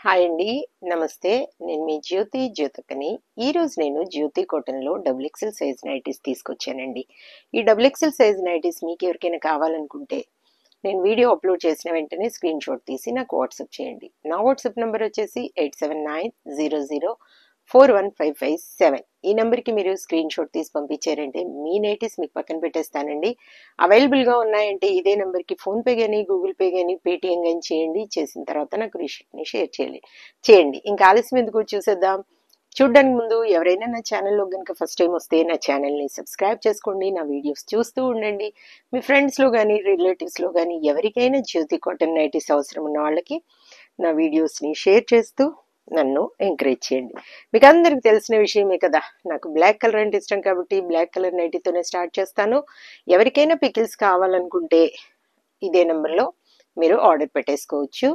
Hi అండి. నమస్తే. నేను మీ జ్యోతికని. ఈరోజు నేను జ్యోతి కాటన్‌లో డబుల్ ఎక్సెల్ సైజ్ నైటీస్ తీసుకొచ్చానండి. ఈ డబుల్ ఎక్సెల్ సైజ్ నైటీస్ మీకు ఎవరికైనా కావాలనుకుంటే నేను వీడియో అప్లోడ్ చేసిన వెంటనే స్క్రీన్ షాట్ తీసి నాకు వాట్సాప్ చేయండి. నా వాట్సాప్ నంబర్ వచ్చేసి 8790041557. ఈ నెంబర్కి మీరు స్క్రీన్ షాట్ తీసి పంపించారంటే మీ నైటీస్ మీకు పక్కన పెట్టేస్తానండి. అవైలబుల్గా ఉన్నాయంటే ఇదే నెంబర్కి ఫోన్పే కానీ గూగుల్ పే కానీ పేటిఎం కానీ చేయండి. చేసిన తర్వాత నాకు రిసిప్ట్ని షేర్ చేయండి. ఇంకా ఆలస్యం ఎందుకు చూసేద్దాం. చూడడానికి ముందు ఎవరైనా నా ఛానల్లో కనుక ఫస్ట్ టైం వస్తే నా ఛానల్ని సబ్స్క్రైబ్ చేసుకోండి. నా వీడియోస్ చూస్తూ ఉండండి. మీ ఫ్రెండ్స్లో కానీ రిలేటివ్స్లో కానీ ఎవరికైనా జ్యోతి కాటన్ నైటీస్ అవసరం ఉన్న వాళ్ళకి నా వీడియోస్ని షేర్ చేస్తూ నన్ను ఎంకరేజ్ చేయండి. మీకు అందరికి తెలిసిన విషయమే కదా, నాకు బ్లాక్ కలర్ అంటే ఇష్టం కాబట్టి బ్లాక్ కలర్ నైటీతోనే స్టార్ట్ చేస్తాను. ఎవరికైనా పికిల్స్ కావాలనుకుంటే ఇదే నెంబర్లో మీరు ఆర్డర్ పెట్టేసుకోవచ్చు.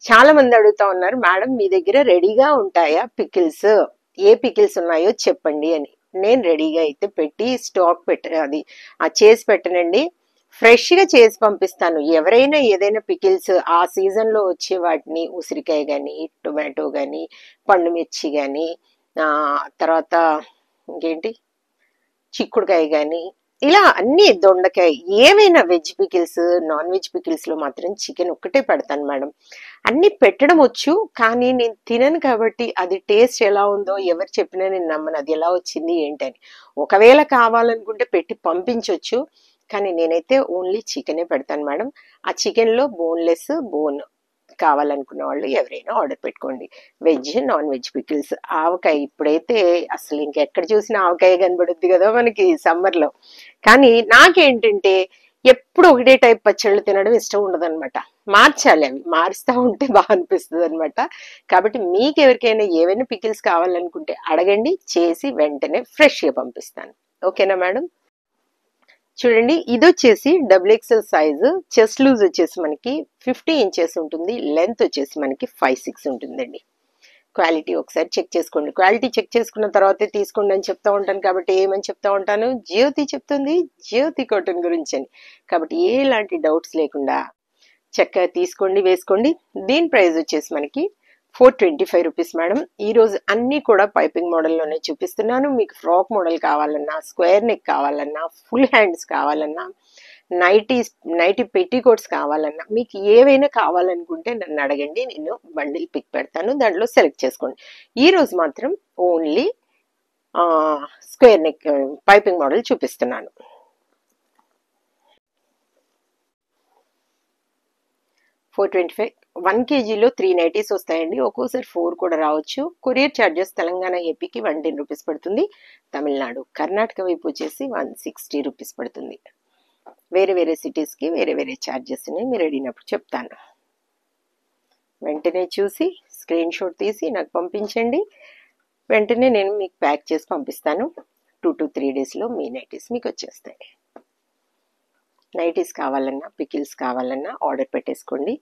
చాలా మంది అడుగుతా ఉన్నారు, మేడం మీ దగ్గర రెడీగా ఉంటాయా పికిల్స్, ఏ పికిల్స్ ఉన్నాయో చెప్పండి అని. నేను రెడీగా అయితే పెట్టి స్టాక్ అది చేసి పెట్టనండి. ఫ్రెష్గా చేసి పంపిస్తాను. ఎవరైనా ఏదైనా పికిల్స్ ఆ సీజన్లో వచ్చే వాటిని, ఉసిరికాయ కానీ టొమాటో కానీ పండు మిర్చి కానీ తర్వాత ఇంకేంటి చిక్కుడుకాయ కానీ ఇలా అన్ని, దొండకాయ, ఏవైనా వెజ్ పికిల్స్, నాన్ వెజ్ పికిల్స్లో మాత్రం చికెన్ ఒక్కటే పెడతాను మేడం. అన్ని పెట్టడం వచ్చు, కానీ నేను తినను కాబట్టి అది టేస్ట్ ఎలా ఉందో ఎవరు చెప్పినా నేను నమ్మను, అది ఎలా వచ్చింది ఏంటని. ఒకవేళ కావాలనుకుంటే పెట్టి పంపించవచ్చు, కానీ నేనైతే ఓన్లీ చికెనే పెడతాను మేడం. ఆ చికెన్లో బోన్లెస్, బోన్ కావాలనుకున్న వాళ్ళు ఎవరైనా ఆర్డర్ పెట్టుకోండి. Veg, non veg pickles. ఆవకాయ ఇప్పుడైతే అసలు ఇంకెక్కడ చూసినా ఆవకాయ కనబడుద్ది కదా మనకి సమ్మర్లో. కానీ నాకేంటంటే ఎప్పుడు ఒకటే టైప్ పచ్చళ్ళు తినడం ఇష్టం ఉండదన్నమాట. మార్చాలి, అవి మారుస్తూ ఉంటే బాగా అనిపిస్తుంది అనమాట. కాబట్టి మీకు ఎవరికైనా ఏవైనా పికిల్స్ కావాలనుకుంటే అడగండి, చేసి వెంటనే ఫ్రెష్గా పంపిస్తాను. ఓకేనా మేడం? చూడండి, ఇది వచ్చేసి double XL size. Chest loose వచ్చేసి మనకి 50 ఇంచెస్ ఉంటుంది. లెంత్ వచ్చేసి మనకి 5'6" ఉంటుందండి. క్వాలిటీ ఒకసారి చెక్ చేసుకోండి. క్వాలిటీ చెక్ చేసుకున్న తర్వాతే తీసుకోండి అని చెప్తా ఉంటాను. కాబట్టి ఏమని చెప్తా ఉంటాను, జ్యోతి చెప్తుంది జ్యోతి కాటన్ గురించి అని. కాబట్టి ఎలాంటి డౌట్స్ లేకుండా చక్కగా తీసుకోండి, వేసుకోండి. దీని ప్రైస్ వచ్చేసి మనకి 425 రూపీస్ మేడం. ఈరోజు అన్నీ కూడా పైపింగ్ మోడల్లోనే చూపిస్తున్నాను. మీకు ఫ్రాక్ మోడల్ కావాలన్నా, స్క్వేర్ నెక్ కావాలన్నా, ఫుల్ హ్యాండ్స్ కావాలన్నా, నైటీ పెట్టికోట్స్ కావాలన్నా, మీకు ఏవైనా కావాలనుకుంటే నన్ను అడగండి, నేను బండిల్ పిక్ పెడతాను, దాంట్లో సెలెక్ట్ చేసుకోండి. ఈరోజు మాత్రం only square neck piping model చూపిస్తున్నాను. 425. 1 kgలో 3 నైటీస్ వస్తాయండి. ఒక్కోసారి 4 కూడా రావచ్చు. కొరియర్ ఛార్జెస్ తెలంగాణ ఏపీకి 110 రూపీస్ పడుతుంది. తమిళనాడు, కర్ణాటక వైపు వచ్చేసి 160 రూపీస్ పడుతుంది. వేరే వేరే సిటీస్కి వేరే వేరే ఛార్జెస్ని మీరు అడిగినప్పుడు చెప్తాను. వెంటనే చూసి స్క్రీన్ షాట్ తీసి నాకు పంపించండి. వెంటనే నేను మీకు ప్యాక్ చేసి పంపిస్తాను. 2 to 3 డేస్లో మీ నైటీస్ మీకు వచ్చేస్తాయి. నైటీస్ కావాలన్నా, పికిల్స్ కావాలన్నా ఆర్డర్ పెట్టేసుకోండి.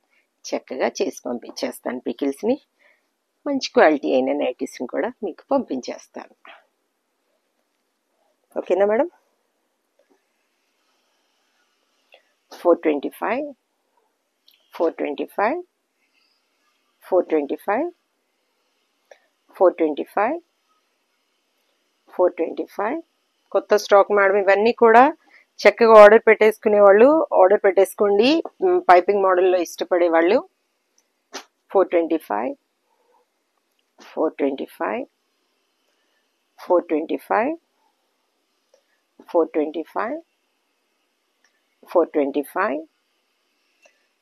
చక్కగా చేసి పంపించేస్తాను. పికిల్స్ని, మంచి క్వాలిటీ అయిన నైటీస్ని కూడా మీకు పంపించేస్తాను. ఓకేనా మేడం? 425, 425, 425, 425, 425. కొత్త స్టాక్ మేడం. ఇవన్నీ కూడా చక్కగా ఆర్డర్ పెట్టేసుకునే వాళ్ళు ఆర్డర్ పెట్టేసుకోండి. పైపింగ్ మోడల్లో ఇష్టపడే వాళ్ళు. 425, 425, 425, 425, 425.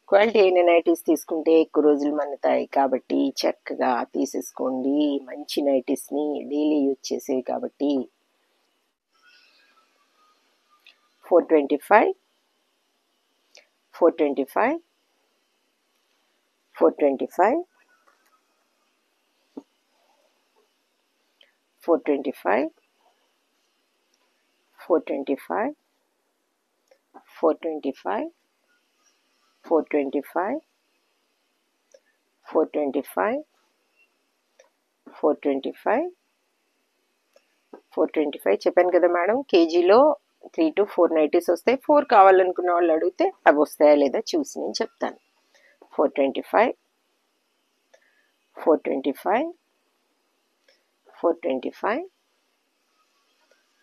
క్వాలిటీ అయిన నైటీస్ తీసుకుంటే ఎక్కువ రోజులు మన్నుతాయి కాబట్టి చక్కగా తీసేసుకోండి. మంచి నైటీస్ని డైలీ యూజ్ చేసేవి కాబట్టి. 425, 425, 425, 425, 425, 425, 425, 425, 425, 425. చెప్పాను కదా మేడం, కేజీలో 3 to 4 నైటీస్ వస్తాయి. 4 కావాలనుకున్న వాళ్ళు అడిగితే అవి వస్తాయా లేదా చూసి నేను చెప్తాను. 425, 425, 425,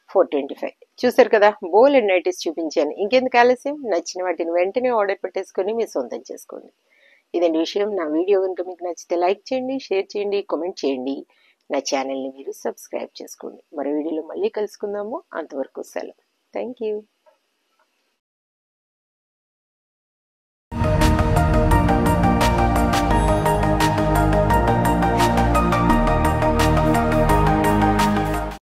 425. చూసారు కదా, బోలెడ్ నైటీస్ చూపించాను. ఇంకెందుకు ఆలస్యం, నచ్చిన వాటిని వెంటనే ఆర్డర్ పెట్టేసుకొని మీ సొంతం చేసుకోండి. ఇదండి విషయం. నా వీడియో కనుక మీకు నచ్చితే లైక్ చేయండి, షేర్ చేయండి, కామెంట్ చేయండి. నా ఛానల్ని మీరు సబ్స్క్రైబ్ చేసుకోండి. మరో వీడియోలో మళ్ళీ కలుసుకుందాము. అంతవరకు సెలవు. Thank you.